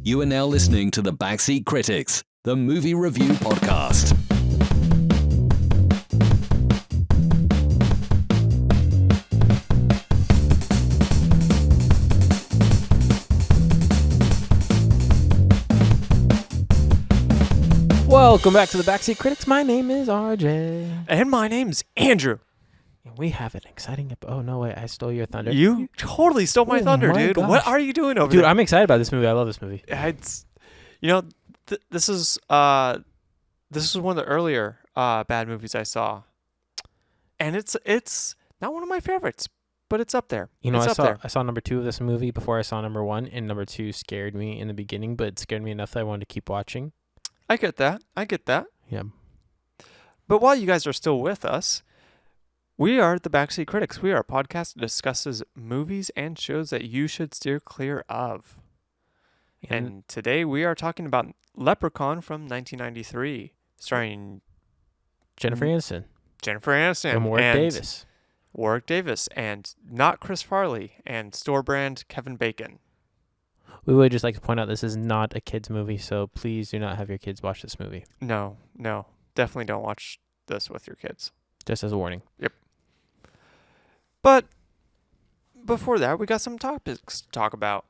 You are now listening to The Backseat Critics, the movie review podcast. Welcome back to The Backseat Critics. My name is RJ. And my name's Andrew. And we have an exciting... Oh, no, wait. I stole your thunder. You totally stole my thunder, my dude. gosh. What are you doing over Dude, there? I'm excited about this movie. I love this movie. It's, this is one of the earlier bad movies I saw. And it's not one of my favorites, but it's up there. You know, it's I saw number 2 of this movie before I saw number 1, and number 2 scared me in the beginning, but it scared me enough that I wanted to keep watching. I get that. Yeah. But while you guys are still with us, we are the Backseat Critics. We are a podcast that discusses movies and shows that you should steer clear of. And today we are talking about Leprechaun from 1993, starring Jennifer Aniston. And Warwick Davis. And not Chris Farley, and store brand Kevin Bacon. We would just like to point out this is not a kid's movie, so please do not have your kids watch this movie. No. Definitely don't watch this with your kids. Just as a warning. Yep. But before that, we got some topics to talk about.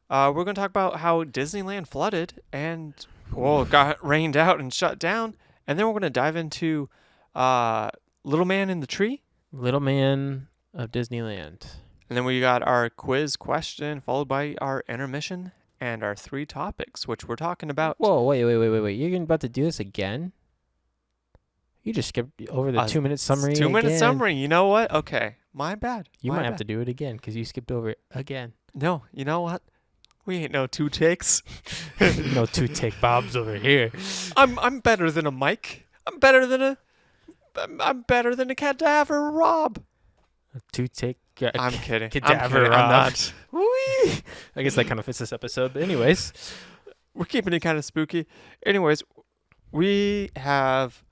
We're going to talk about how Disneyland flooded and, got rained out and shut down. And then we're going to dive into Little Man in the Tree. Little Man of Disneyland. And then we got our quiz question, followed by our intermission and our 3 topics, which we're talking about. Whoa, wait. You're about to do this again? You just skipped over the 2-minute summary. 2-minute summary. You know what? Okay. My bad. You might have to do it again because you skipped over it again. No, you know what? We ain't no 2 takes. No 2-take Bobs over here. I'm better than a Mike. I'm better than a cadaver Rob. A 2-take. I'm kidding. Cadaver Rob. I'm not. I guess that kind of fits this episode. But anyways, we're keeping it kind of spooky. Anyways, we have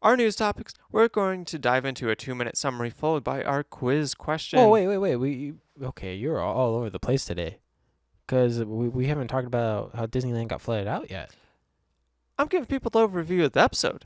our news topics. We're going to dive into a 2-minute summary followed by our quiz question. Oh, wait. Okay, you're all over the place today. Because we haven't talked about how Disneyland got flooded out yet. I'm giving people the overview of the episode.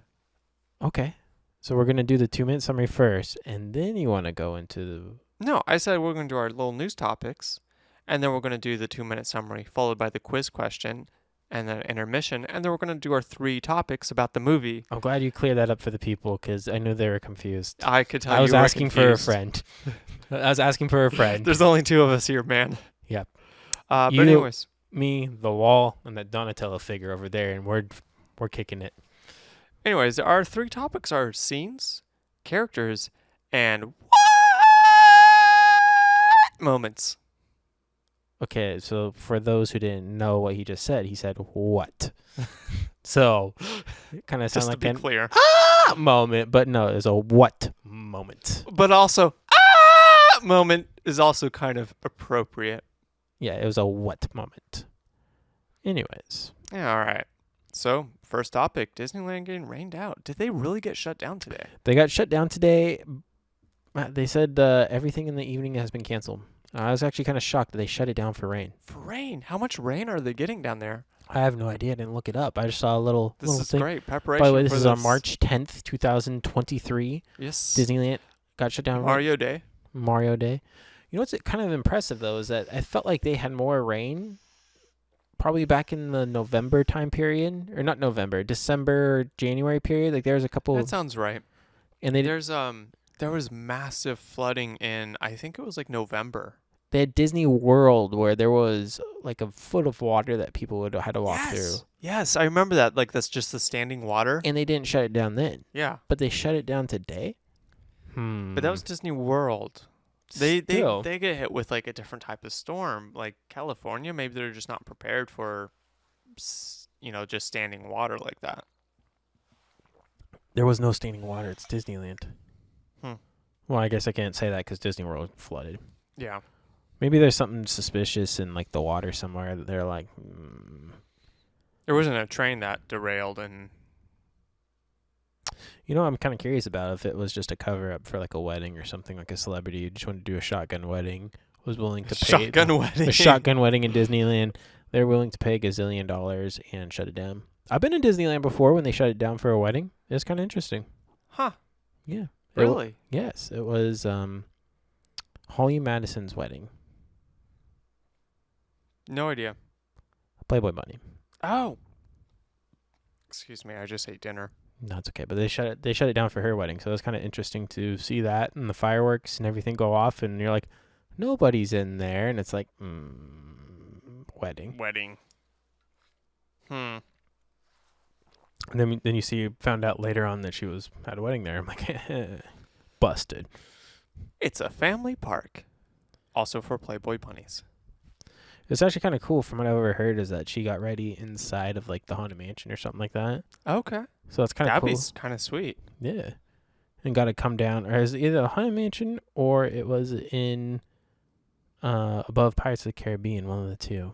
Okay. So we're going to do the 2-minute summary first, and then you want to go into the... No, I said we're going to do our little news topics, and then we're going to do the 2-minute summary, followed by the quiz question, and then intermission, and then we're going to do our 3 topics about the movie. I'm glad you cleared that up for the people, because I knew they were confused. I could tell I was you were asking for a confused. friend. There's only 2 of us here, man. Yep. But anyways. Me, the wall, and that Donatello figure over there, and we're kicking it. Anyways, our 3 topics are scenes, characters, and what moments. Okay, so for those who didn't know what he just said, he said what? So it kind of sounds like to be clear. Moment, but no, it's a what moment. But also moment is also kind of appropriate. Yeah, it was a what moment. Anyways. Yeah, all right. So, first topic, Disneyland getting rained out. Did they really get shut down today? They got shut down today. They said everything in the evening has been canceled. I was actually kind of shocked that they shut it down for rain. For rain? How much rain are they getting down there? I have no idea. I didn't look it up. I just saw a little This is thing. great. Preparation. By the way, this for is on March 10th, 2023. Yes. Disneyland got shut down. Mario Day. Mario Day. You know what's kind of impressive, though, is that I felt like they had more rain probably back in the November time period. Or not November, December, January period. Like, there was a couple... That sounds right. And there was massive flooding in, I think it was like November. They had Disney World where there was like a foot of water that people would had to walk through. Yes, I remember that. Like, that's just the standing water. And they didn't shut it down then. Yeah. But they shut it down today? But that was Disney World. They get hit with like a different type of storm. Like California, maybe they're just not prepared for, just standing water like that. There was no standing water. It's Disneyland. Well, I guess I can't say that because Disney World flooded. Yeah. Maybe there's something suspicious in like the water somewhere that they're like. There wasn't a train that derailed and. You know, I'm kind of curious about if it was just a cover-up for like a wedding or something, like a celebrity who just wanted to do a shotgun wedding, was willing to pay shotgun wedding. A shotgun wedding in Disneyland. They're willing to pay $1 gazillion and shut it down. I've been in Disneyland before when they shut it down for a wedding. It's kind of interesting. Huh. Yeah. Really? Yes. It was Holly Madison's wedding. No idea. Playboy Bunny. Oh. Excuse me, I just ate dinner. No, it's okay. But they shut it down for her wedding. So it was kind of interesting to see that and the fireworks and everything go off. And you're like, nobody's in there. And it's like, wedding. Hmm. And then you found out later on that she had a wedding there. I'm like, busted. It's a family park. Also for Playboy bunnies. It's actually kind of cool. From what I've ever heard is that she got ready inside of like the Haunted Mansion or something like that. Okay. So that's kind of cool. That'd be kind of sweet. Yeah. And got to come down. Or is it either the Haunted Mansion or it was in above Pirates of the Caribbean, one of the two.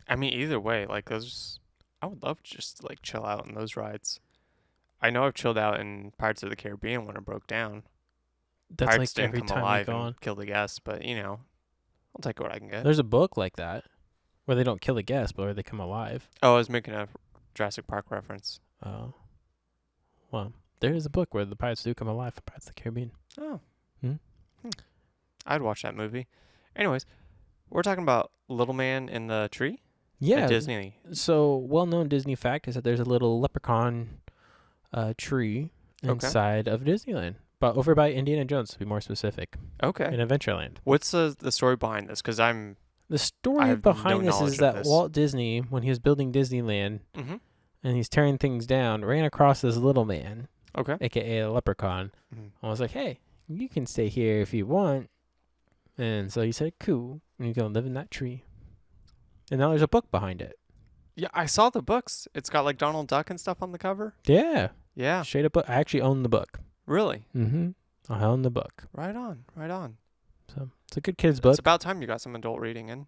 I mean, either way, like those, I would love to just like chill out in those rides. I know I've chilled out in Pirates of the Caribbean when it broke down. That's Pirates like didn't every come time alive you go and on. kill the guests, but I'll take what I can get. There's a book like that where they don't kill a guest, but where they come alive. Oh, I was making a Jurassic Park reference. Oh. Well, there is a book where the pirates do come alive for Pirates of the Caribbean. Oh. I'd watch that movie. Anyways, we're talking about Little Man in the Tree? Yeah. At Disney. So, well-known Disney fact is that there's a little leprechaun tree inside of Disneyland. But over by Indiana Jones, to be more specific. Okay. In Adventureland. What's the story behind this? Because the story have behind no this knowledge is of that this. Walt Disney, when he was building Disneyland and he's tearing things down, ran across this little man, Okay. aka a leprechaun. Mhm. I was like, hey, you can stay here if you want. And so he said, cool. And he's going to live in that tree. And now there's a book behind it. Yeah, I saw the books. It's got like Donald Duck and stuff on the cover. Yeah. Yeah. Straight up book. I actually own the book. Really? Mm-hmm. I own the book. Right on. Right on. So it's a good kid's book. It's about time you got some adult reading in.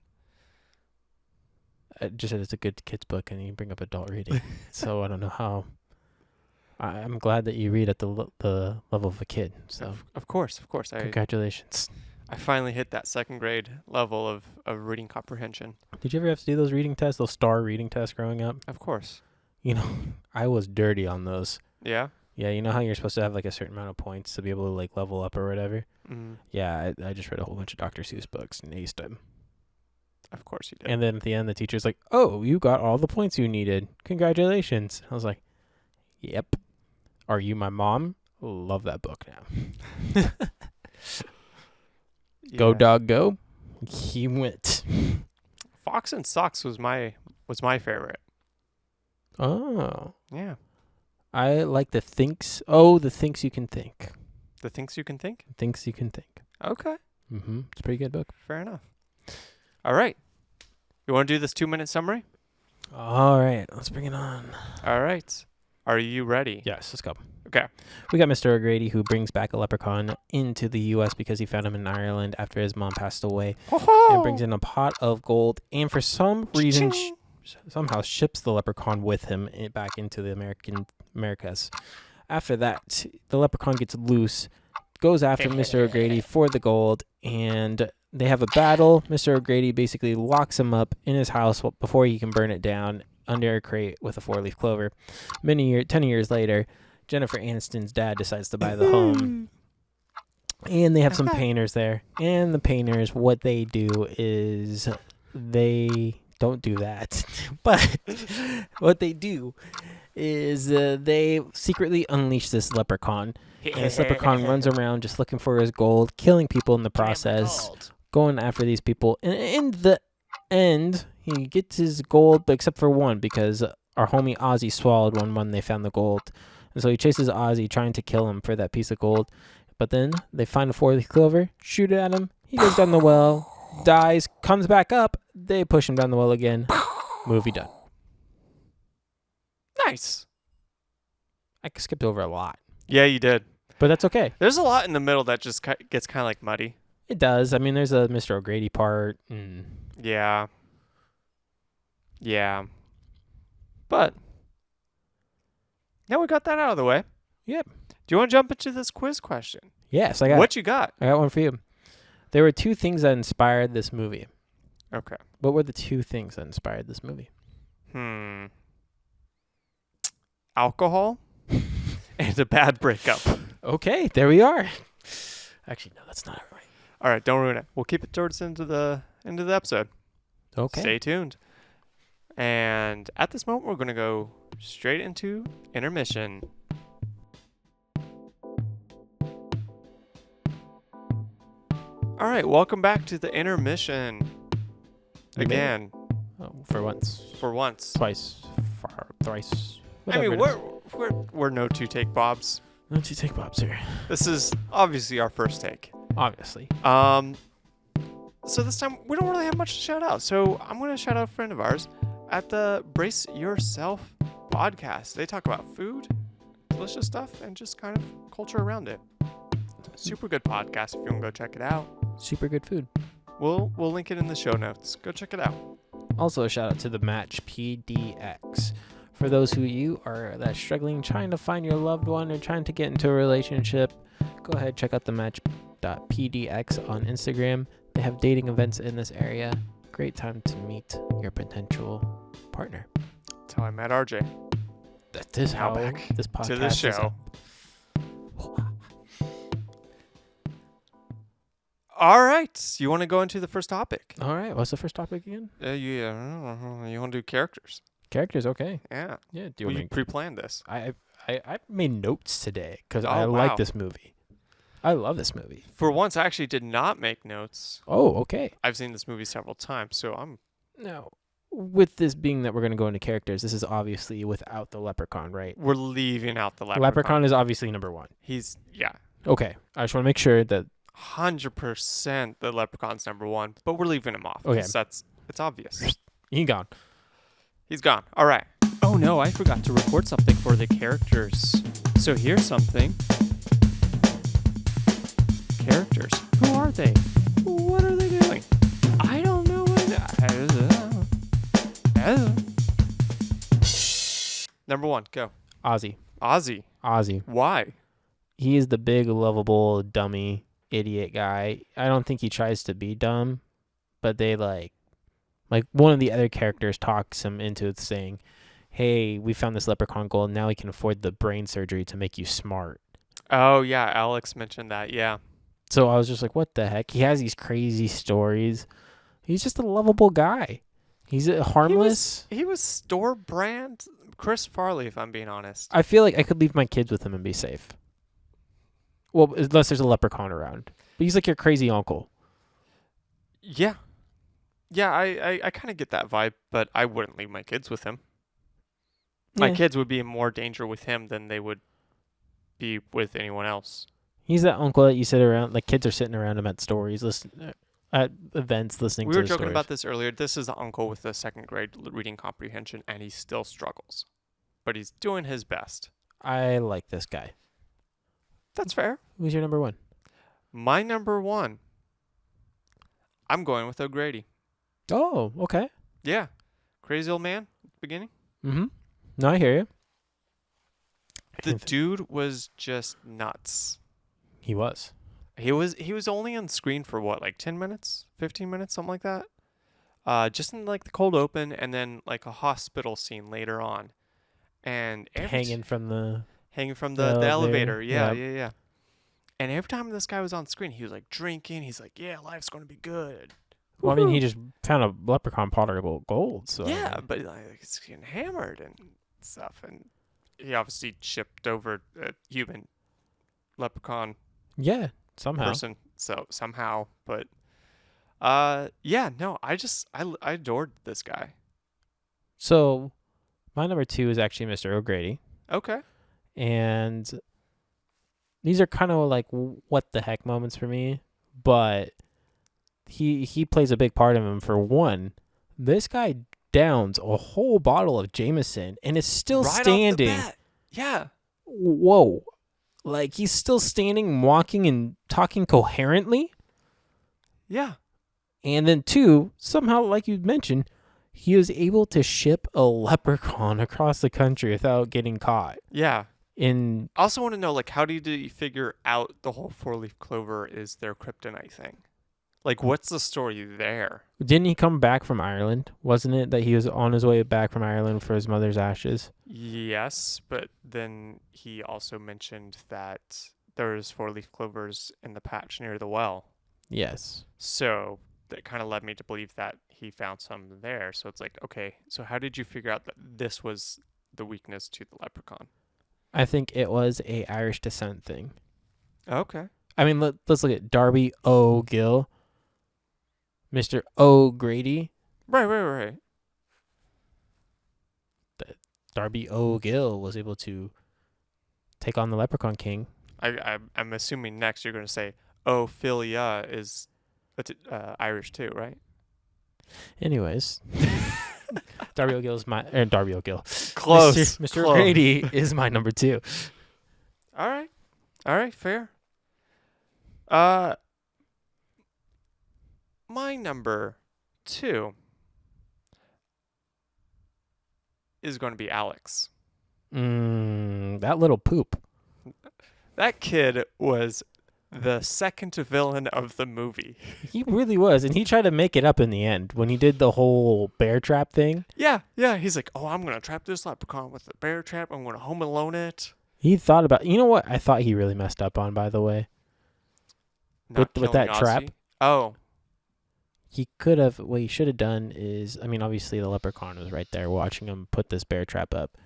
I just said it's a good kid's book, and you bring up adult reading. So I don't know how. I'm glad that you read at the level of a kid. So Of course. congratulations. I finally hit that second grade level of reading comprehension. Did you ever have to do those reading tests, those star reading tests growing up? Of course. I was dirty on those. Yeah? Yeah, you know how you're supposed to have like a certain amount of points to be able to like level up or whatever? Mm. Yeah, I just read a whole bunch of Dr. Seuss books and aced them. Of course you did. And then at the end, the teacher's like, oh, you got all the points you needed. Congratulations. I was like, yep. Are you my mom? Love that book now. Go, dog, go. He went. Fox and Socks was my favorite. Oh. Yeah. I like the thinks. Oh, the thinks you can think. The Things You Can Think? Thinks you can think. Okay. Mm-hmm. It's a pretty good book. Fair enough. All right. You want to do this 2-minute summary? All right. Let's bring it on. All right. Are you ready? Yes, let's go. Okay. We got Mr. O'Grady, who brings back a leprechaun into the U.S. because he found him in Ireland after his mom passed away, and brings in a pot of gold, and for some reason, somehow ships the leprechaun with him back into the Americas. After that, the leprechaun gets loose, goes after Mr. O'Grady for the gold, and they have a battle. Mr. O'Grady basically locks him up in his house before he can burn it down under a crate with a 4-leaf clover. 10 years later, Jennifer Aniston's dad decides to buy the home. And they have some painters there. And the painters, what they do is they don't do that. But what they do is they secretly unleash this leprechaun. And this leprechaun runs around just looking for his gold, killing people in the process, going after these people. And in the end, he gets his gold, but except for one, because our homie Ozzy swallowed one when they found the gold. And so he chases Ozzy, trying to kill him for that piece of gold. But then they find a 4-leaf clover, shoot it at him. He goes down the well, dies, comes back up. They push him down the well again. Movie done. Nice. I skipped over a lot. Yeah, you did. But that's okay. There's a lot in the middle that just gets kind of like muddy. It does. I mean, there's a Mr. O'Grady part. Yeah. Yeah. But now we got that out of the way. Yep. Do you want to jump into this quiz question? Yes, What you got? I got one for you. There were 2 things that inspired this movie. Okay. What were the two things that inspired this movie? Alcohol and a bad breakup. Okay, there we are. Actually, no, that's not right. All right, don't ruin it. We'll keep it towards the end of the episode. Okay. Stay tuned. And at this moment, we're going to go straight into intermission. All right, welcome back to the intermission. Again. Oh, for once. For once. Twice. Thrice. I mean, whatever it we're no two take Bobs. is. No two take Bobs here. This is obviously our first take. Obviously. So this time we don't really have much to shout out. So I'm going to shout out a friend of ours at the Brace Yourself podcast. They talk about food, delicious stuff, and just kind of culture around it. Super good podcast if you want to go check it out. Super good food. We'll link it in the show notes. Go check it out. Also, a shout out to the Match PDX. For those who you are that struggling, trying to find your loved one or trying to get into a relationship, go ahead, check out the match.pdx on Instagram. They have dating events in this area. Great time to meet your potential partner. That's how I met RJ. That is Now how back this podcast to the is show. up. All right. You want to go into the first topic? All right, what's the first topic again? You want to do characters? Characters, okay. Yeah. Yeah, do you We want me? pre-planned this. I made notes today because Oh, I wow. like this movie. I love this movie. For once, I actually did not make notes. Oh, okay. I've seen this movie several times, so I'm... Now, with this being that we're going to go into characters, this is obviously without the Leprechaun, right? We're leaving out the Leprechaun. Leprechaun is obviously number one. Yeah. Okay. I just want to make sure that... 100% the Leprechaun's number one, but we're leaving him off. Okay. 'Cause it's obvious. He's gone. He's gone. All right. Oh no, I forgot to record something for the characters. So here's something. Characters. Who are they? What are they doing? I don't know. Number one, go. Ozzy. Ozzy. Why? He is the big, lovable, dummy, idiot guy. I don't think he tries to be dumb, but they like one of the other characters talks him into saying, hey, we found this leprechaun gold. Now we can afford the brain surgery to make you smart. Oh, yeah. Alex mentioned that. Yeah. So I was just like, what the heck? He has these crazy stories. He's just a lovable guy. He's harmless. He was store brand Chris Farley, if I'm being honest. I feel like I could leave my kids with him and be safe. Well, unless there's a leprechaun around. But he's like your crazy uncle. Yeah. Yeah, I kind of get that vibe, but I wouldn't leave my kids with him. My kids would be in more danger with him than they would be with anyone else. He's that uncle that you sit around, like kids are sitting around him at stories, at events, listening to We were his joking stories. about this earlier. This is the uncle with the second grade reading comprehension, and he still struggles. But he's doing his best. I like this guy. That's fair. Who's your number one? My number one, I'm going with O'Grady. Oh, okay. Yeah. Crazy old man at the beginning. Mm-hmm. No, I hear you. The dude was just nuts. He was. He was only on screen for what, like 10 minutes, 15 minutes, something like that. Just in like the cold open, and then like a hospital scene later on, and Hanging from the elevator. Yeah, Yep. yeah. And every time this guy was on screen, he was like drinking. He's like, "Yeah, life's gonna be good." Well, I mean, he just found a leprechaun pot of gold. So Yeah, but like he's getting hammered and stuff, and he obviously shipped over a human leprechaun yeah, somehow. person. So somehow, but yeah, no, I adored this guy. So my number two is actually Mr. O'Grady. Okay. And these are kind of like what the heck moments for me, but he plays a big part of him. For one, this guy downs a whole bottle of Jameson and is still Right off the standing. bat. Yeah. Whoa. Like he's still standing, walking and talking coherently. Yeah. And then two, somehow, like you mentioned, he was able to ship a leprechaun across the country without getting caught. Yeah. I also want to know, like, how did you figure out the whole four-leaf clover is their kryptonite thing? Like, what's the story there? Didn't he come back from Ireland? Wasn't it that he was on his way back from Ireland for his mother's ashes? Yes, but then he also mentioned that there was 4-leaf clovers in the patch near the well. Yes. So that kind of led me to believe that he found some there. So it's like, okay, so how did you figure out that this was the weakness to the leprechaun? I think it was a Irish descent thing. Okay. I mean, let's look at Darby O'Gill, Mr. O'Grady. Right. Darby O'Gill was able to take on the Leprechaun King. I'm assuming next you're going to say, Ophelia is Irish too, right? Anyways, Darby O'Gill is Darby O'Gill. Close. Mr. Close. O'Grady is my number 2. All right, fair. My number 2 is going to be Alex. That little poop. That kid was the second villain of the movie. He really was, and he tried to make it up in the end when he did the whole bear trap thing. Yeah. He's like, oh, I'm going to trap this leprechaun with the bear trap. I'm going to Home Alone it. He thought about, you know what I thought he really messed up on, by the way? Not With that killing trap? Ozzy. Oh, He could have, what he should have done is, I mean, obviously the leprechaun was right there watching him put this bear trap up.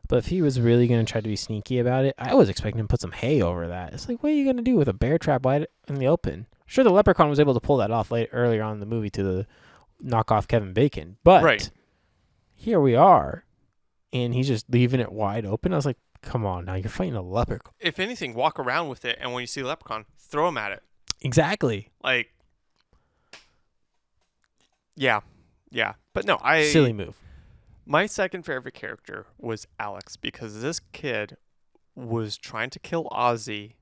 But if he was really going to try to be sneaky about it, I was expecting him to put some hay over that. It's like, what are you going to do with a bear trap wide in the open? Sure, the leprechaun was able to pull that off earlier on in the movie to knock off Kevin Bacon. But right. Here we are, and he's just leaving it wide open. I was like, come on now, you're fighting a leprechaun. If anything, walk around with it, and when you see a leprechaun, throw him at it. Exactly. Like, yeah. But no, Silly move. My second favorite character was Alex because this kid was trying to kill Ozzy,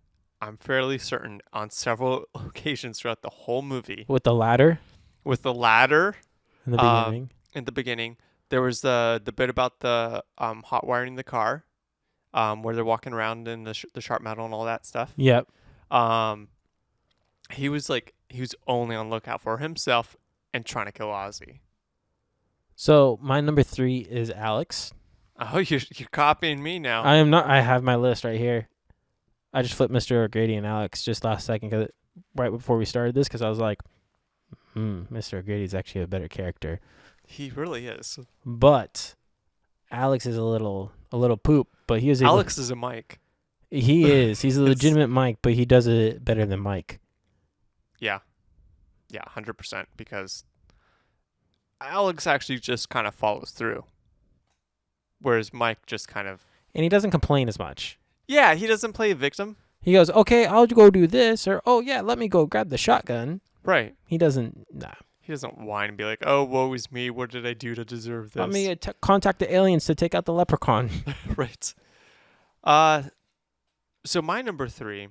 I'm fairly certain, on several occasions throughout the whole movie. With the ladder With the ladder in the beginning. in the beginning. There was the bit about the hot wiring the car, where they're walking around in the sharp metal and all that stuff. Yep. He was only on lookout for himself and trying to kill Ozzy. So my number 3 is Alex. Oh, you're copying me now. I am not. I have my list right here. I just flipped Mr. O'Grady and Alex just last second, right before we started this, because I was like, Mr. O'Grady is actually a better character. He really is. But Alex is a little poop. But he is Alex is a Mike. He is. He's a legitimate Mike, but he does it better than Mike. Yeah, 100%. Because Alex actually just kind of follows through, whereas Mike just kind of. And he doesn't complain as much. Yeah, he doesn't play a victim. He goes, okay, I'll go do this, or oh yeah, let me go grab the shotgun. Right. He doesn't. Nah. He doesn't whine and be like, "Oh, woe is me. What did I do to deserve this?" Let me contact the aliens to take out the leprechaun. Right. So my number 3.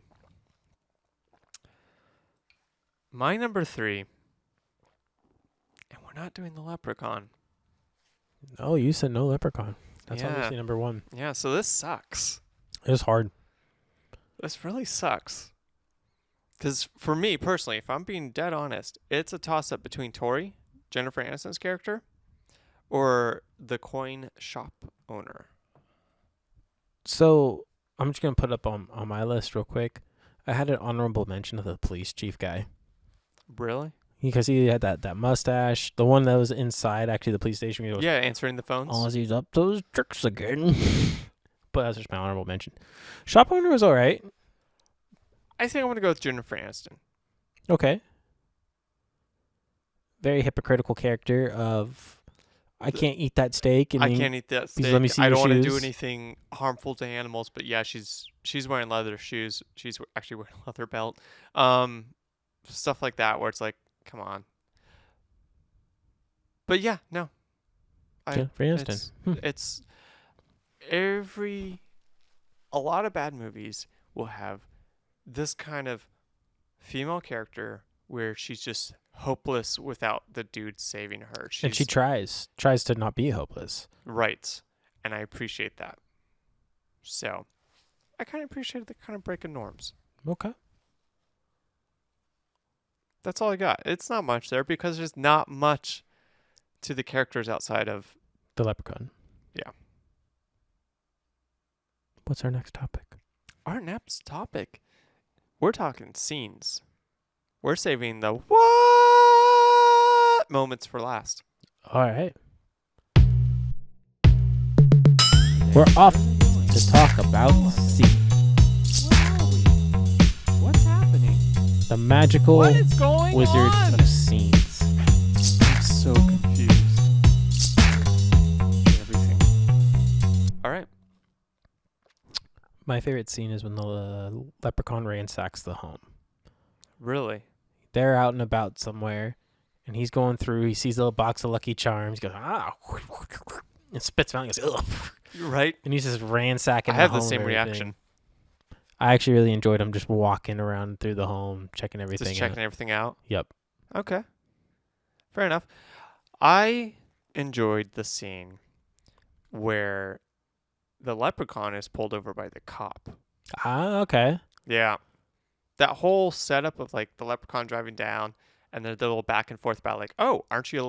And we're not doing the leprechaun. No, you said no leprechaun. That's Yeah. obviously number 1. Yeah, so this sucks. It was hard. This really sucks. Because for me personally, if I'm being dead honest, it's a toss-up between Tori, Jennifer Aniston's character, or the coin shop owner. So I'm just gonna put up on my list real quick. I had an honorable mention of the police chief guy Really? because he had that mustache, the one that was inside actually the police station. He goes, Yeah, answering the phones. Ozzy's up those tricks again. But that's just my honorable mention. Shop owner was all right. I think I'm going to go with Jennifer Aniston. Okay. Very hypocritical character of I can't eat that steak. I can't eat that steak. Let me see I your don't want to do shoes. anything harmful to animals, but yeah, she's wearing leather shoes. She's actually wearing a leather belt. Stuff like that where it's like, come on. But yeah, no. Jennifer Aniston. It's a lot of bad movies will have this kind of female character where she's just hopeless without the dude saving her. And she tries to not be hopeless. Right. And I appreciate that. So I kind of appreciate the kind of breaking norms. Okay. That's all I got. It's not much there because there's not much to the characters outside of The Leprechaun. Yeah. What's our next topic? our next topic. We're talking scenes. We're saving the what moments for last. All right. We're off to talk about scenes. What's happening? The magical What is going wizard on? of scenes. I'm so confused. Everything. All right. My favorite scene is when the leprechaun ransacks the home. Really? They're out and about somewhere, and he's going through. He sees a little box of Lucky Charms. He goes, and spits them out. He goes, ugh. You're right. And he's just ransacking I have the the home same and everything. reaction. I actually really enjoyed him just walking around through the home, checking everything Just checking out. everything out. Yep. Okay. Fair enough. I enjoyed the scene where the leprechaun is pulled over by the cop. Ah, okay. Yeah. That whole setup of like the leprechaun driving down and the little back and forth about like, oh, aren't you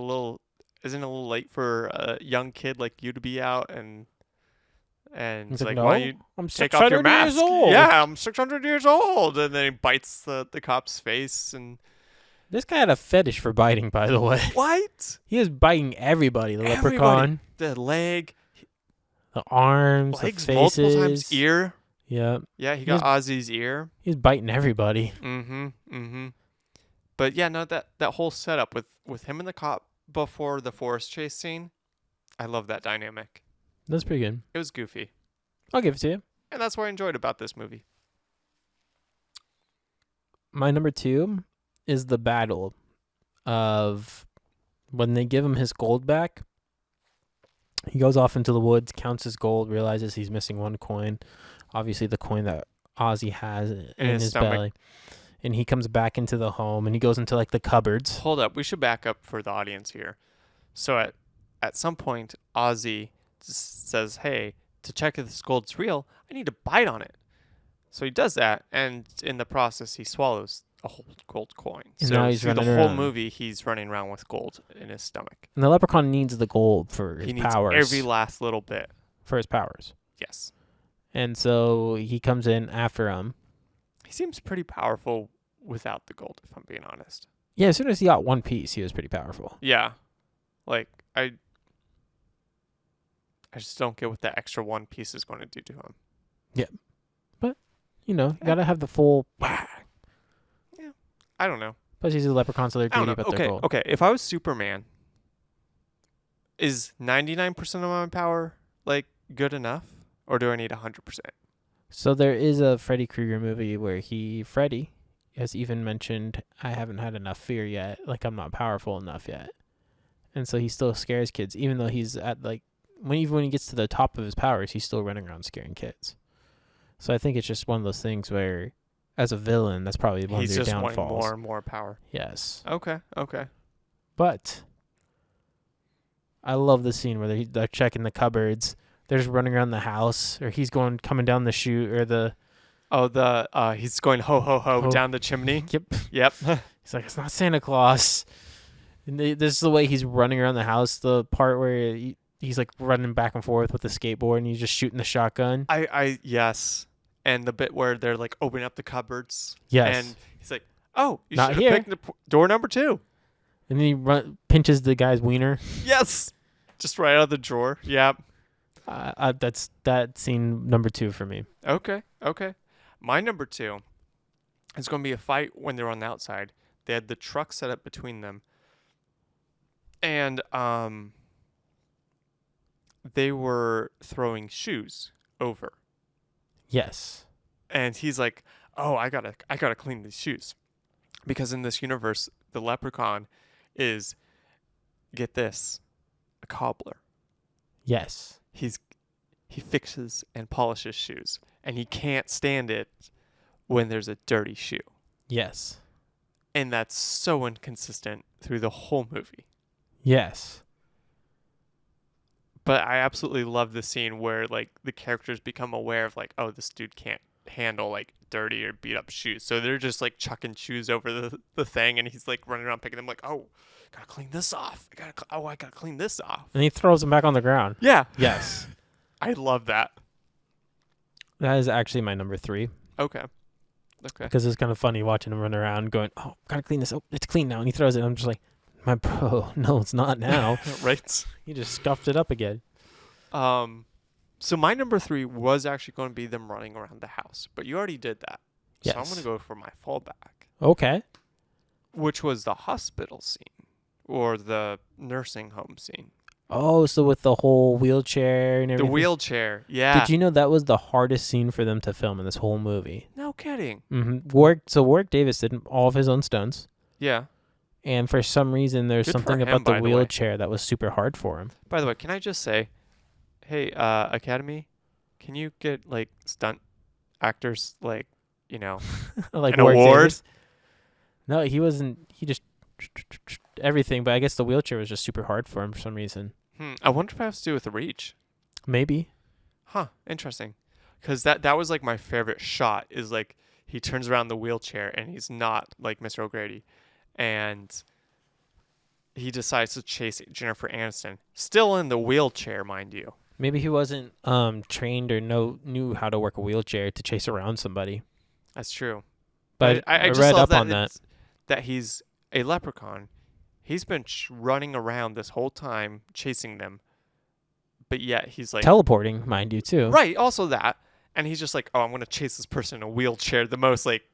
isn't it a little late for a young kid like you to be out? And He's it's like, no, why don't you I'm take off your 600 mask? years old. Yeah, I'm 600 years old. And then he bites the cop's face and This guy had a fetish for biting, by the way. what? He was biting everybody. The Everybody. leprechaun, The leg, the arms, legs the faces. multiple times, ear. Yep. Yeah, he got Ozzy's ear. He's biting everybody. Mm-hmm. But yeah, no, that whole setup with him and the cop before the forest chase scene, I love that dynamic. That's pretty good. It was goofy. I'll give it to you. And that's what I enjoyed about this movie. My number 2 is the battle of when they give him his gold back. He goes off into the woods, counts his gold, realizes he's missing one coin. Obviously, the coin that Ozzy has in his his stomach. belly. And he comes back into the home, and he goes into like the cupboards. Hold up, we should back up for the audience here. So at some point, Ozzy says, "Hey, to check if this gold's real, I need to bite on it." So he does that, and in the process, he swallows a whole gold coin. And so now he's through the running whole around. movie, he's running around with gold in his stomach. And the leprechaun needs the gold for his He needs powers. every last little bit. For his powers. Yes. And so he comes in after him. He seems pretty powerful without the gold, if I'm being honest. Yeah, as soon as he got one piece, he was pretty powerful. Yeah. Like, I just don't get what that extra one piece is going to do to him. You know, you gotta have the full. I don't know. Plus, he's a leprechaun, so they're I don't greedy know. about their Okay, gold. okay. If I was Superman, is 99% of my power, like, good enough? Or do I need 100%? So there is a Freddy Krueger movie where Freddy has even mentioned, I haven't had enough fear yet. Like, I'm not powerful enough yet. And so he still scares kids, even though he's at, like, even when he gets to the top of his powers, he's still running around scaring kids. So I think it's just one of those things where, as a villain, that's probably one He's of your just downfalls. wanting more and more power. Yes. Okay. But I love the scene where they're checking the cupboards. They're just running around the house, or he's coming down the chute, or the... Oh, he's going ho, ho, ho, Ho. down the chimney. Yep. Yep. He's like, it's not Santa Claus. And this is the way he's running around the house. The part where he's like running back and forth with the skateboard, and he's just shooting the shotgun. Yes. And the bit where they're like opening up the cupboards. Yes. And he's like, oh, you Not should here. have picked door number 2. And then he pinches the guy's wiener. Yes. Just right out of the drawer. Yep. That's that scene number 2 for me. Okay. My number 2 is going to be a fight when they're on the outside. They had the truck set up between them. And they were throwing shoes over. Yes. And he's like, "Oh, I gotta clean these shoes," because in this universe, the leprechaun is, get this, a cobbler. Yes. He fixes and polishes shoes, and he can't stand it when there's a dirty shoe. Yes. And that's so inconsistent through the whole movie. Yes. But I absolutely love the scene where like the characters become aware of like, oh, this dude can't handle like dirty or beat up shoes. So they're just like chucking shoes over the thing, and he's like running around picking them like, oh, gotta clean this off. I gotta clean this off. And he throws them back on the ground. Yeah. Yes. I love that. That is actually my number 3. Okay. Because it's kind of funny watching him run around going, oh, gotta clean this. Oh, it's clean now. And he throws it. And I'm just like, my bro, no, it's not now. Right. He just scuffed it up again. So my number 3 was actually going to be them running around the house, but you already did that. So I'm Yes. going to go for my fallback, Okay. which was the hospital scene or the nursing home scene. Oh, so with the whole wheelchair and The everything. wheelchair. Yeah. Did you know that was the hardest scene for them to film in this whole movie? No kidding. Mm-hmm. Warwick Davis did all of his own stunts. Yeah. And for some reason, there's Good for something him, about by the the way. wheelchair that was super hard for him. By the way, can I just say, hey, Academy, can you get like stunt actors like, Like an Warwick award? Davis? No, he wasn't. He just everything. But I guess the wheelchair was just super hard for him for some reason. I wonder if it has to do with the reach. Maybe. Huh. Interesting. Because that was like my favorite shot is like he turns around the wheelchair and he's not like Mr. O'Grady. And he decides to chase Jennifer Aniston. Still in the wheelchair, mind you. Maybe he wasn't trained or knew how to work a wheelchair to chase around somebody. That's true. But I just read love up on that. that he's a leprechaun. He's been running around this whole time chasing them. But yet he's like... Teleporting, mind you, too. Right, also that. And he's just like, oh, I'm going to chase this person in a wheelchair. The most like,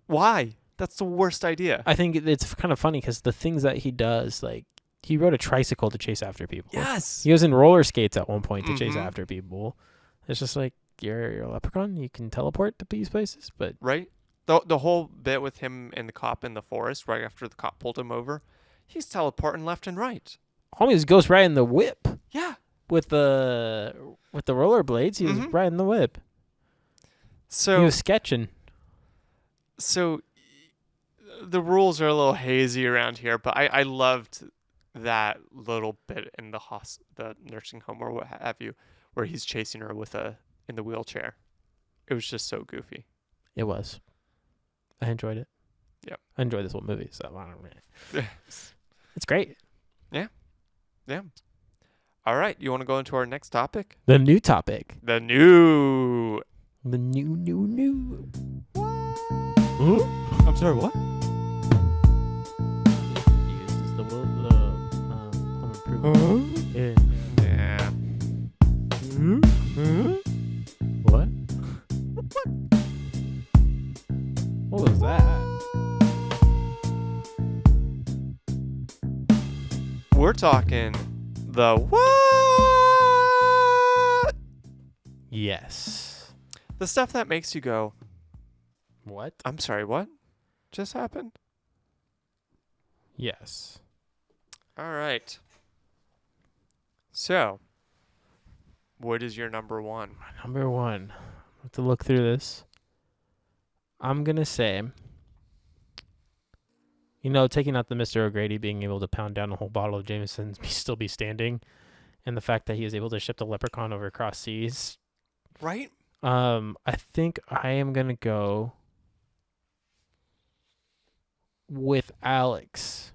why? That's the worst idea. I think it's kind of funny because the things that he does, like, he rode a tricycle to chase after people. Yes. He was in roller skates at one point to chase Mhm. after people. It's just like, you're a leprechaun. You can teleport to these places, but... Right? The whole bit with him and the cop in the forest right after the cop pulled him over, he's teleporting left and right. Homies goes riding the whip Yeah. with the rollerblades. He was Mhm. riding the whip. He So was sketching. the rules are a little hazy around here, but I loved that little bit in the nursing home or what have you, where he's chasing her in the wheelchair. It was just so goofy. It was. I enjoyed it. Yep. I enjoyed this whole movie. So I don't know. It's great. Yeah. All right. You want to go into our next topic? The new topic. The new. The new. Huh? I'm sorry. What? This is the home improvement. Yeah. Yeah. What? What was that? We're talking the what? Yes. The stuff that makes you go, What? I'm sorry, what just happened? Yes. All right. So, what is your number 1? Number 1. I have to look through this. I'm going to say, taking out the Mr. O'Grady being able to pound down a whole bottle of Jameson and still be standing, and the fact that he was able to ship the leprechaun over across seas. Right? I think I am going to go with Alex.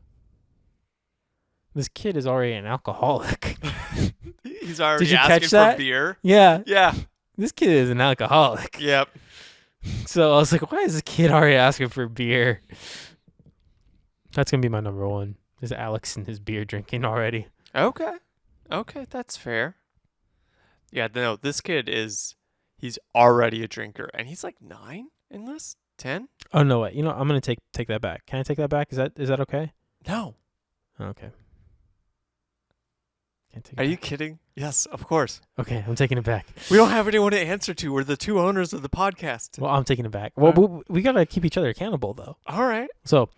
This kid is already an alcoholic. He's already Did you asking catch that? for beer. Yeah. Yeah. This kid is an alcoholic. Yep. So I was like, why is this kid already asking for beer? That's going to be my number 1. Is Alex and his beer drinking already. Okay, that's fair. Yeah, no, this kid he's already a drinker, and he's like 9 in this? 10? Oh, no, wait. I'm going to take that back. Can I take that back? Is that okay? No. Okay. Can't take it Are you back. kidding? Yes, of course. Okay, I'm taking it back. We don't have anyone to answer to. We're the 2 owners of the podcast. Well, I'm taking it back. Well, we got to keep each other accountable, though. All right. So,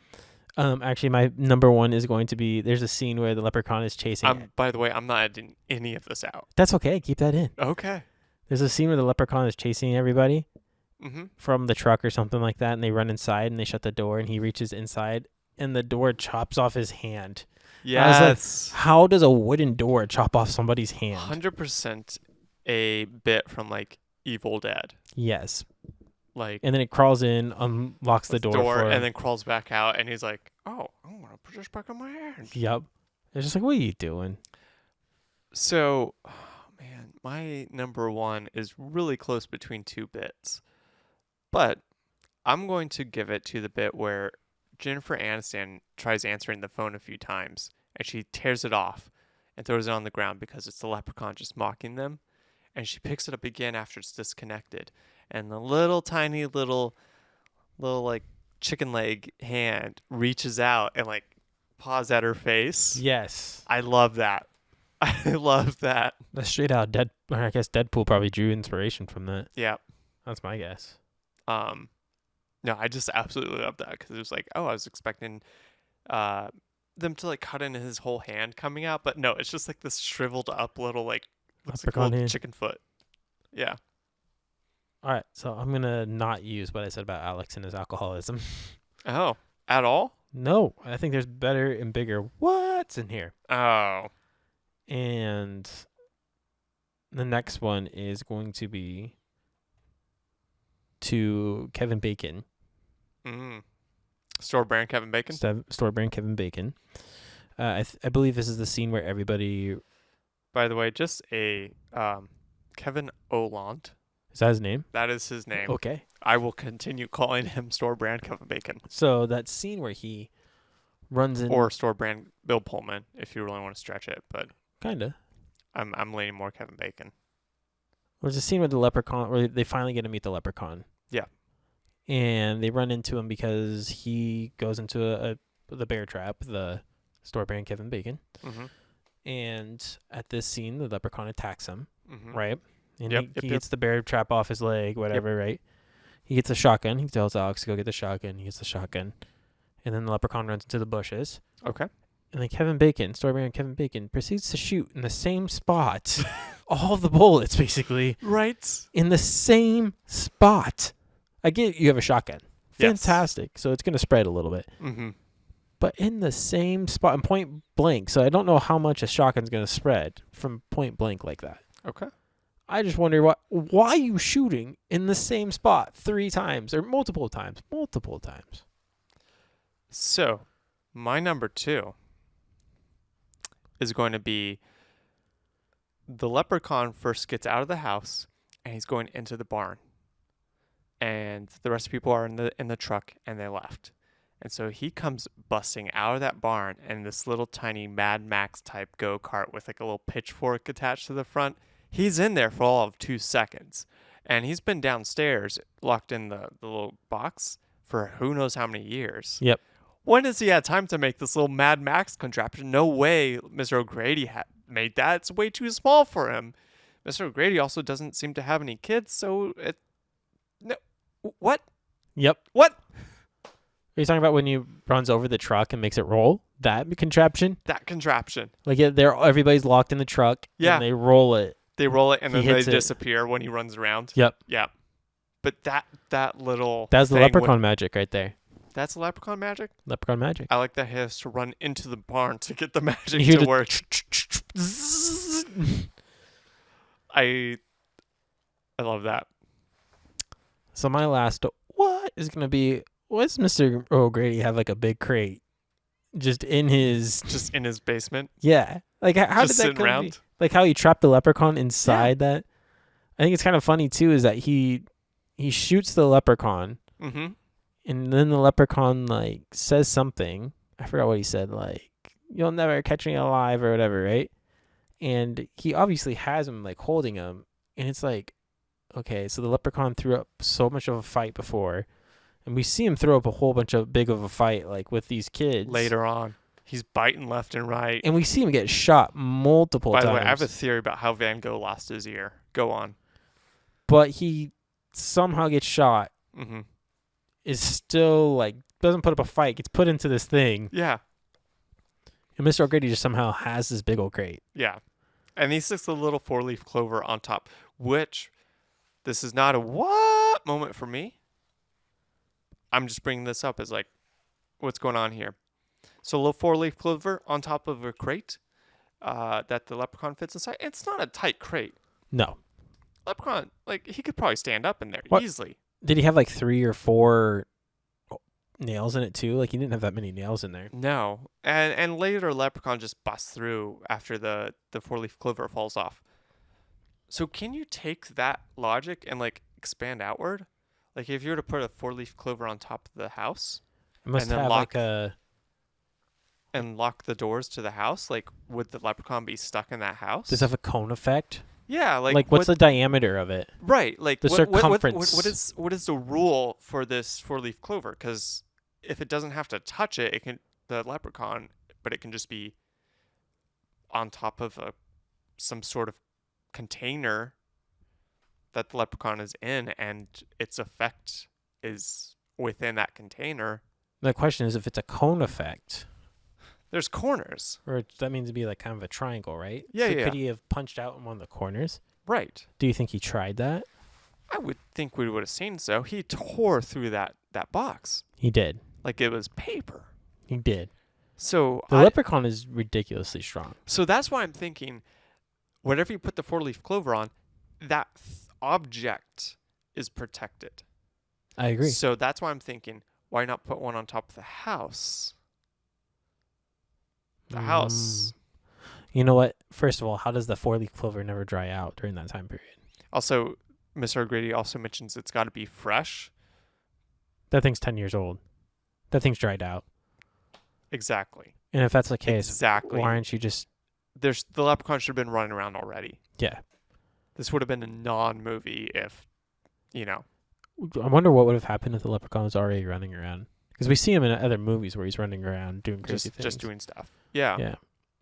actually, my number 1 is going to be, there's a scene where the leprechaun is chasing. By the way, I'm not editing any of this out. That's okay. Keep that in. Okay. There's a scene where the leprechaun is chasing everybody Mm-hmm. from the truck or something like that, and they run inside and they shut the door, and he reaches inside, and the door chops off his hand. Yes. How does a wooden door chop off somebody's hand? 100% a bit from like Evil Dead. Yes. Like, And then it crawls in, unlocks the door for him. and then crawls back out, and he's like, "Oh, I'm gonna put this back on my hand." Yep. It's just like, what are you doing? So, man, my number one is really close between two bits, but I'm going to give it to the bit where Jennifer Aniston tries answering the phone a few times, and she tears it off and throws it on the ground because it's the leprechaun just mocking them, and she picks it up again after it's disconnected, and the little tiny little like chicken leg hand reaches out and like paws at her face. Yes. I love that. I love that. That's straight out I guess Deadpool probably drew inspiration from that. Yeah. That's my guess. No, I just absolutely love that because it was like, oh, I was expecting them to like cut into his whole hand coming out, but no, it's just like this shriveled up little like looks like a little chicken foot. Yeah. All right, so I'm gonna not use what I said about Alex and his alcoholism. Oh, at all? No, I think there's better and bigger what's in here. Oh. And the next one is going to be to Kevin Bacon. Store brand Kevin Bacon? Store brand Kevin Bacon. I believe this is the scene where everybody... By the way, just a Kevin Olandt. Is that his name? That is his name. Okay. I will continue calling him store brand Kevin Bacon. So that scene where he runs in... Or store brand Bill Pullman, if you really want to stretch it, but... Kinda. I'm leaning more Kevin Bacon. There's a scene with the leprechaun where they finally get to meet the leprechaun. Yeah. And they run into him because he goes into the bear trap, the store brand Kevin Bacon. Mm-hmm. And at this scene, the leprechaun attacks him, mm-hmm. right? And Yep, he gets the bear trap off his leg, whatever, right? He gets a shotgun. He tells Alex to go get the shotgun. He gets the shotgun. And then the leprechaun runs into the bushes. Okay. And then Kevin Bacon, store brand Kevin Bacon, proceeds to shoot in the same spot. All the bullets, basically. Right. In the same spot. I get you have a shotgun. Yes. Fantastic. So it's going to spread a little bit. Mm-hmm. But in the same spot, in point blank. So I don't know how much a shotgun's going to spread from point blank like that. Okay. I just wonder why are you shooting in the same spot 3 times or multiple times? Multiple times. So, my number 2 is going to be the leprechaun first gets out of the house and he's going into the barn. And the rest of the people are in the truck and they left. And so he comes busting out of that barn in this little tiny Mad Max type go-kart with like a little pitchfork attached to the front. He's in there for all of 2 seconds. And he's been downstairs locked in the little box for who knows how many years. Yep. When has he had time to make this little Mad Max contraption? No way Mr. O'Grady made that. It's way too small for him. Mr. O'Grady also doesn't seem to have any kids, so no. What? Yep. What? Are you talking about when he runs over the truck and makes it roll? That contraption? That contraption. Like everybody's locked in the truck. Yeah. And they roll it. They roll it and then they hits it. disappear when he runs around. Yep. Yeah. But that little That's the thing leprechaun magic right there. That's leprechaun magic? Leprechaun magic. I like that he has to run into the barn to get the magic You hear to the work. I love that. So my last what is going to be, what's Mr. O'Grady have like a big crate just in his basement? Yeah. Like how just did that sitting come around? be? Like how he trapped the leprechaun inside that? I think it's kind of funny too is that he shoots the leprechaun. Mm-hmm. And then the leprechaun like says something. I forgot what he said, like, "You'll never catch me alive" or whatever, right? And he obviously has him like holding him, and it's like, okay, so the leprechaun threw up so much of a fight before, and we see him throw up a whole bunch of big of a fight like with these kids Later on, he's biting left and right. and we see him get shot multiple times. By the way, I have a theory about how Van Gogh lost his ear. Go on. But he somehow gets shot. Mm-hmm. Is still like doesn't put up a fight, gets put into this thing. Yeah. And Mr. O'Grady just somehow has this big old crate. Yeah. And he sticks a little 4-leaf clover on top, which this is not a what moment for me. I'm just bringing this up as like, what's going on here? So a little 4-leaf clover on top of a crate that the leprechaun fits inside. It's not a tight crate. No. Leprechaun, like, he could probably stand up in there What? easily. Did he have like 3 or 4 nails in it too? Like, he didn't have that many nails in there. No. And later, Leprechaun just busts through after the 4-leaf clover falls off. So can you take that logic and, like, expand outward? Like, if you were to put a 4-leaf clover on top of the house It must and then have like a... and lock the doors to the house, like, would the Leprechaun be stuck in that house? Does it have a cone effect? Yeah, Like what's the diameter of it? right? Like the circumference? What is the rule for this 4-leaf clover? Because if it doesn't have to touch it, it can the Leprechaun, but it can just be on top of some sort of container that the Leprechaun is in, and its effect is within that container. The question is if it's a cone effect. There's corners. Or that means it'd be like kind of a triangle, right? Yeah, so yeah. could he have punched out in one of the corners? Right. Do you think he tried that? I would think we would have seen so. He tore through that box He did. like it was paper. He did. So The leprechaun is ridiculously strong. So that's why I'm thinking, whatever you put the 4-leaf clover on, that object is protected. I agree. So that's why I'm thinking, why not put one on top of the house? The house. You know what? First of all, how does the 4-leaf clover never dry out during that time period? Also, Mr. O'Grady also mentions it's got to be fresh. That thing's 10 years old. That thing's dried out. Exactly. And if that's the case, Exactly. why aren't you just... The leprechaun should have been running around already. Yeah. This would have been a non-movie if, I wonder what would have happened if the leprechaun was already running around. Because we see him in other movies where he's running around doing crazy things. Just doing stuff. Yeah. Yeah.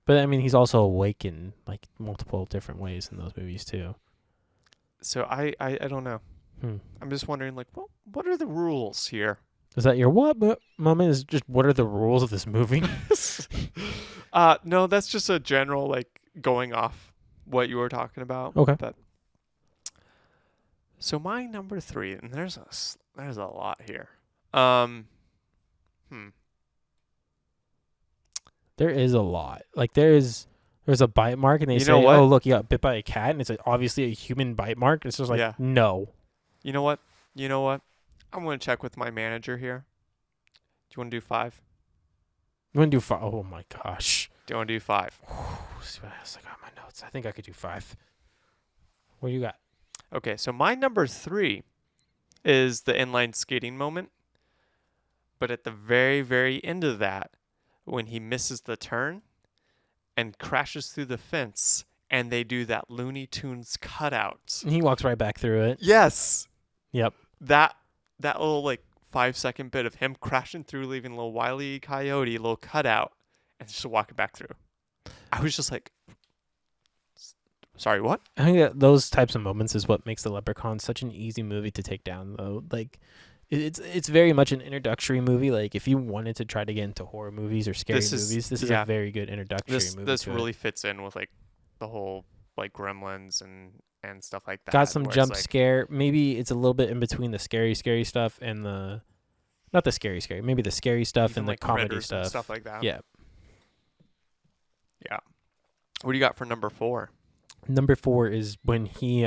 But, I mean, he's also awake in, like, multiple different ways in those movies, too. So I don't know. I'm just wondering, like, well, what are the rules here? Is that your what moment? Is just what are the rules of this movie? No, that's just a general, like, going off what you were talking about. Okay. But so my number 3, and there's a lot here. There is a lot. Like, there's a bite mark, and they say, what? oh, look, you got bit by a cat, and it's obviously a human bite mark. It's just like, Yeah. no. You know what? I'm going to check with my manager here. Do you want to do 5? You want to do 5? Oh, my gosh. Do you want to do 5? See what else I got in my notes. I think I could do 5. What do you got? Okay, so my number 3 is the inline skating moment. But at the very, very end of that, when he misses the turn and crashes through the fence, and they do that Looney Tunes cutout. He walks right back through it. Yes. Yep. That little, like, 5-second bit of him crashing through, leaving a little Wile E. Coyote, little cutout, and just walking back through. I was just like, sorry, what? I think that those types of moments is what makes the Leprechaun such an easy movie to take down, though. Like, it's very much an introductory movie. Like, if you wanted to try to get into horror movies or scary movies, this is a very good introductory movie. This really fits in with, like, the whole, like, Gremlins and stuff like that. Got some where it's jump like, scare. Maybe it's a little bit in between the scary stuff and the... Not the scary. Maybe the scary stuff even, and the like, comedy critters and stuff like that. Yeah. Yeah. What do you got for number 4? Number 4 is when he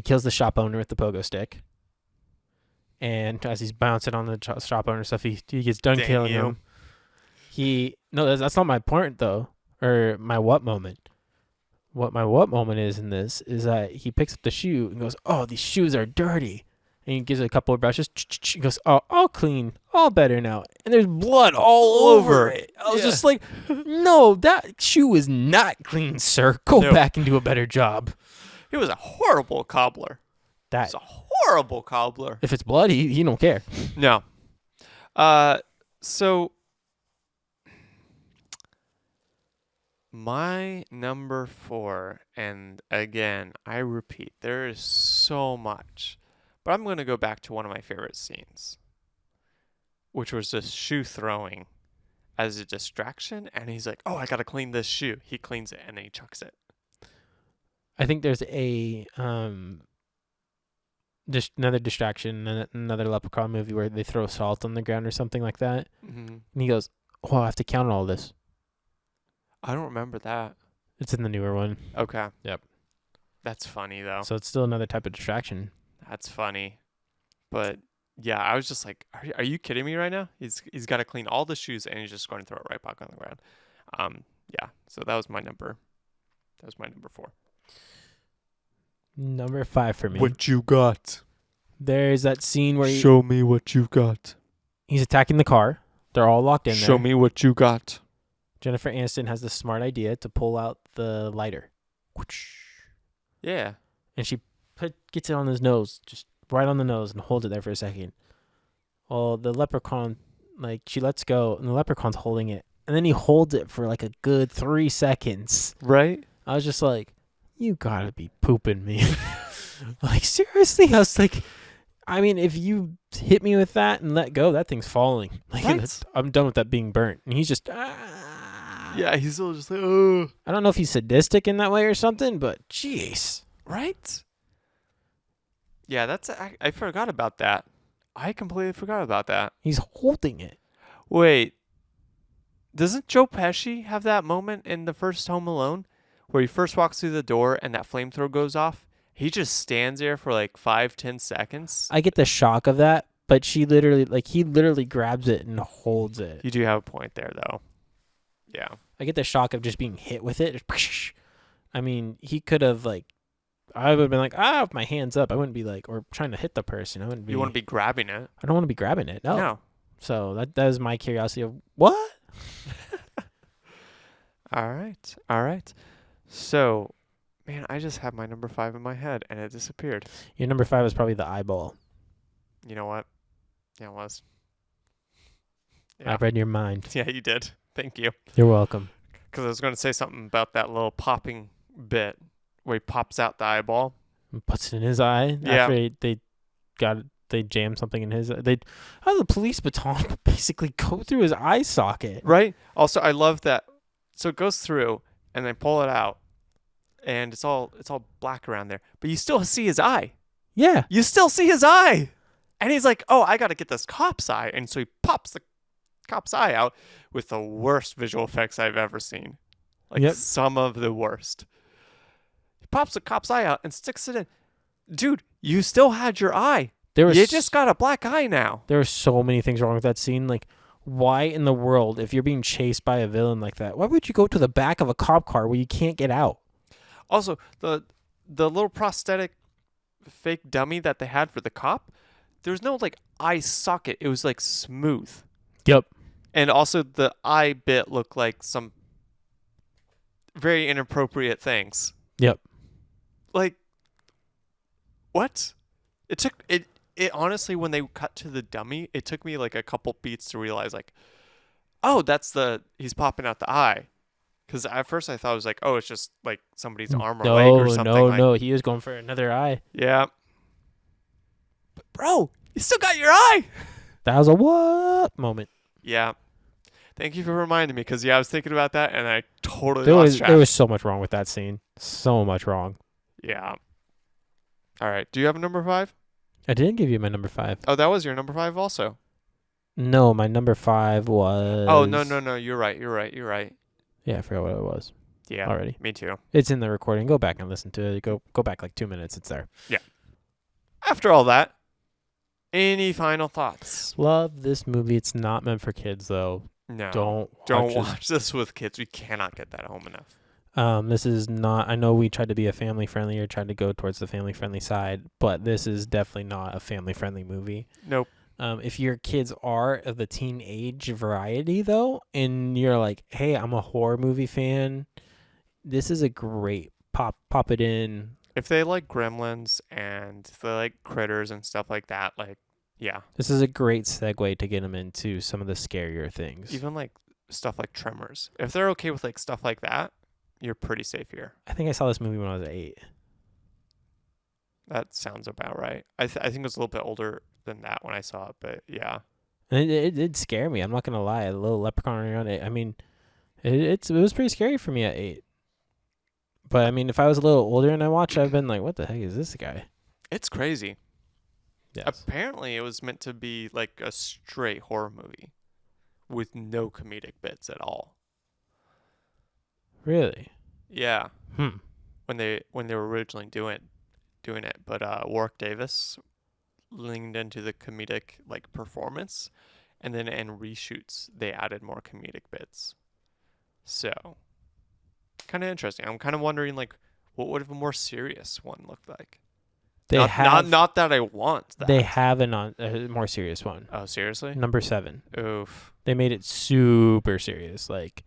kills the shop owner with the pogo stick. And as he's bouncing on the shop owner stuff, he gets done Dang killing you. him. No, that's not my point, though. Or my what moment. What my what moment is in this is that he picks up the shoe and goes, oh, these shoes are dirty. And he gives it a couple of brushes. He goes, oh, all clean, all better now. And there's blood all over it. I was just like, no, that shoe is not clean, sir. Go back and do a better job. He was a horrible cobbler. That He's a horrible cobbler. if it's blood, he don't care. No. So my number 4, and again, I repeat, there is so much, but I'm going to go back to one of my favorite scenes, which was the shoe throwing as a distraction. And he's like, oh, I got to clean this shoe. He cleans it and then he chucks it. I think there's a just another distraction, another Leprechaun movie where they throw salt on the ground or something like that. Mm-hmm. And he goes, oh, I have to count all this. I don't remember that. It's in the newer one. Okay. Yep. That's funny though. So it's still another type of distraction. That's funny. But yeah, I was just like, are you kidding me right now? He's got to clean all the shoes and he's just going to throw it right back on the ground. Yeah. So that was my number. That was my number 4. Number 5 for me. What you got? There's that scene where Show me what you got. he's attacking the car. They're all locked in there. Show me what you got. Jennifer Aniston has the smart idea to pull out the lighter. Yeah. And she gets it on his nose, just right on the nose, and holds it there for a second. Well, the leprechaun, like, she lets go, and the leprechaun's holding it. And then he holds it for like a good 3 seconds. Right? I was just like, you gotta be pooping me. Like, seriously? I was like, I mean, if you hit me with that and let go, that thing's falling. Like, Right. I'm done with that being burnt. And he's just, Yeah, he's still just like, oh. I don't know if he's sadistic in that way or something, but jeez. Right? Yeah, I forgot about that. I completely forgot about that. He's holding it. Wait. Doesn't Joe Pesci have that moment in the first Home Alone where he first walks through the door and that flamethrower goes off? He just stands there for like 5-10 seconds. I get the shock of that, but he literally grabs it and holds it. You do have a point there, though. Yeah. I get the shock of just being hit with it. I mean, he could have, like, I would have been like, with my hands up. I wouldn't be like, or trying to hit the person. I wouldn't be. You want to be grabbing it. I don't want to be grabbing it. No. No. So that is my curiosity of what? All right. So, man, I just had my number 5 in my head and it disappeared. Your number 5 is probably the eyeball. You know what? Yeah, it was. I read your mind. Yeah, you did. Thank you. You're welcome. Because I was going to say something about that little popping bit where he pops out the eyeball. And puts it in his eye. Yeah. After they jam something in his. How the police baton basically go through his eye socket. Right. Also, I love that. So it goes through and they pull it out, and it's all black around there, but you still see his eye. Yeah. You still see his eye, and he's like, "Oh, I got to get this cop's eye," and so he pops the cop's eye out with the worst visual effects I've ever seen. Like some of the worst. He pops the cop's eye out and sticks it in. Dude, you still had your eye. You just got a black eye now. There were so many things wrong with that scene. Like, why in the world, if you're being chased by a villain like that, why would you go to the back of a cop car where you can't get out? Also, the little prosthetic fake dummy that they had for the cop, there was no like eye socket. It was like smooth. Yep. And also the eye bit looked like some very inappropriate things. Yep. Like, what? It honestly, when they cut to the dummy, it took me like a couple beats to realize, like, oh, he's popping out the eye. Because at first I thought it was like, oh, it's just like somebody's arm or leg or something. No, he was going for another eye. Yeah. But bro, you still got your eye. That was a what moment. Yeah. Thank you for reminding me, because I was thinking about that and I totally lost track. There was so much wrong with that scene. So much wrong. Yeah. All right. Do you have a number 5? I didn't give you my number 5. Oh, that was your number 5 also. No, my number 5 was... Oh, no. You're right. Yeah, I forgot what it was. Yeah. Already. Me too. It's in the recording. Go back and listen to it. Go back like 2 minutes. It's there. Yeah. After all that, any final thoughts? Love this movie. It's not meant for kids, though. No. Don't watch this with kids. We cannot get that home enough. This is not... I know we tried to be a family-friendly or tried to go towards the family-friendly side, but this is definitely not a family-friendly movie. Nope. If your kids are of the teenage variety, though, and you're like, hey, I'm a horror movie fan, this is a great pop it in. If they like Gremlins and if they like Critters and stuff like that, like, yeah. This is a great segue to get them into some of the scarier things. Even like stuff like Tremors. If they're okay with like stuff like that, you're pretty safe here. I think I saw this movie when I was 8. That sounds about right. I think it was a little bit older than that when I saw it, but yeah. And it did scare me. I'm not gonna lie. A little leprechaun around it. I mean, it was pretty scary for me at 8. But I mean, if I was a little older and I watched, I've been like, what the heck is this guy? It's crazy. Yes. Apparently, it was meant to be like a straight horror movie with no comedic bits at all. Really? Yeah. when they were originally doing it, but Warwick Davis leaned into the comedic like performance, and then in reshoots they added more comedic bits. So kind of interesting. I'm kind of wondering like what would a more serious one look like. Not that I want that. They have a more serious one. Oh, seriously? Number 7. Oof. They made it super serious. Like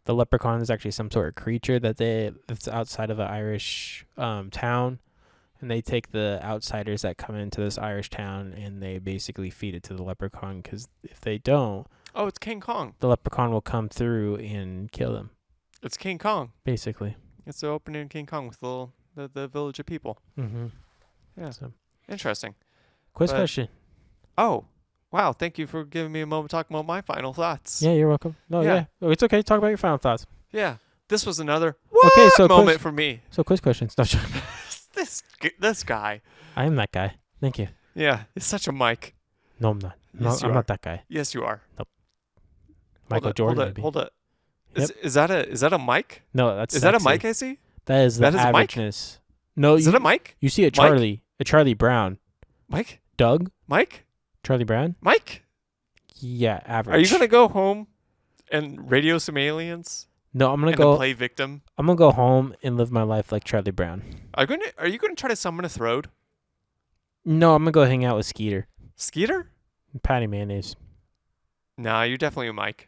the Leprechaun is actually some sort of creature that's outside of an Irish town, and they take the outsiders that come into this Irish town and they basically feed it to the Leprechaun, because if they don't, oh, it's King Kong. The Leprechaun will come through and kill them. It's King Kong. Basically. It's the opening of King Kong with the village of people. Mm-hmm. Yeah. So, interesting. quiz question. Oh, wow. Thank you for giving me a moment to talk about my final thoughts. Yeah, you're welcome. No, yeah. Oh, it's okay. Talk about your final thoughts. Yeah. This was another moment for me. So quiz questions. No, this guy. I am that guy. Thank you. Yeah. He's such a Mike. No, I'm not. No, Yes, you I'm are. not that guy. Yes, you are. Nope. Michael Jordan, maybe. Hold it. Yep. Is that a mic? No, that's Is that a sexy. mic I see? That is the That is a mic? averageness. No, Is it a mic? You see a Charlie Brown. Mike? Doug? Mike? Charlie Brown? Mike? Yeah, average. Are you going to go home and radio some aliens No, I'm gonna and go. then play victim? I'm gonna go home and live my life like Charlie Brown. Are you going to try to summon a Throde? No, I'm gonna go hang out with Skeeter, Skeeter? Patty Mayonnaise. Nah, you're definitely a Mike.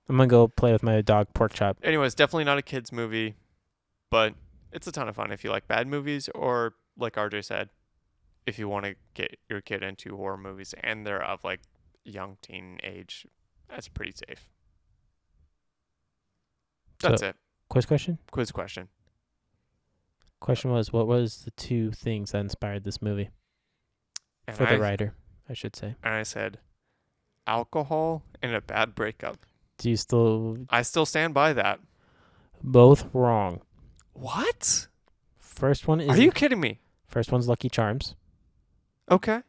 I'm gonna go play with my dog Pork Chop. Anyways, definitely not a kid's movie, but it's a ton of fun if you like bad movies, or like RJ said, if you want to get your kid into horror movies and they're of like young teen age, that's pretty safe. That's it. Quiz question? Quiz question. Question was, what was the 2 things that inspired this movie? And For the writer, I should say. And I said, alcohol and a bad breakup. Do you still... I still stand by that. Both wrong. What? First one is... Are you kidding me? First one's Lucky Charms. Okay.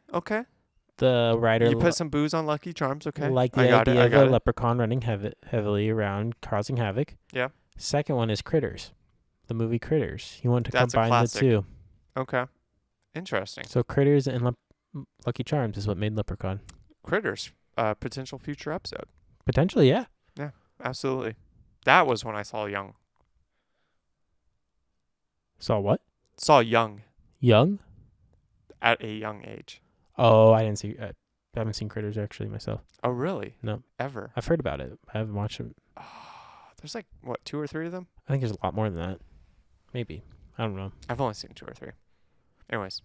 The writer... You put some booze on Lucky Charms, okay? Like the idea of a leprechaun running heavily around, causing havoc. Yeah. Second one is Critters. The movie Critters. You want to That's a combine the classic. 2. Okay. Interesting. So Critters and Lucky Charms is what made Leprechaun. Critters, potential future episode. Potentially, yeah. Yeah, absolutely. That was when I saw Young. Saw what? Saw Young Young? at a young age. Oh, I didn't see... I haven't seen Critters actually myself. Oh, really? No. Ever? I've heard about it. I haven't watched it. There's like, what, 2 or 3 of them? I think there's a lot more than that. Maybe. I don't know. I've only seen 2 or 3. Anyways,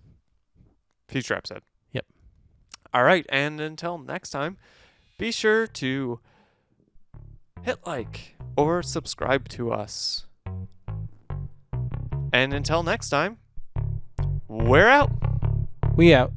future episode. Yep. All right, and until next time, be sure to hit like or subscribe to us. And until next time, we're out. We out.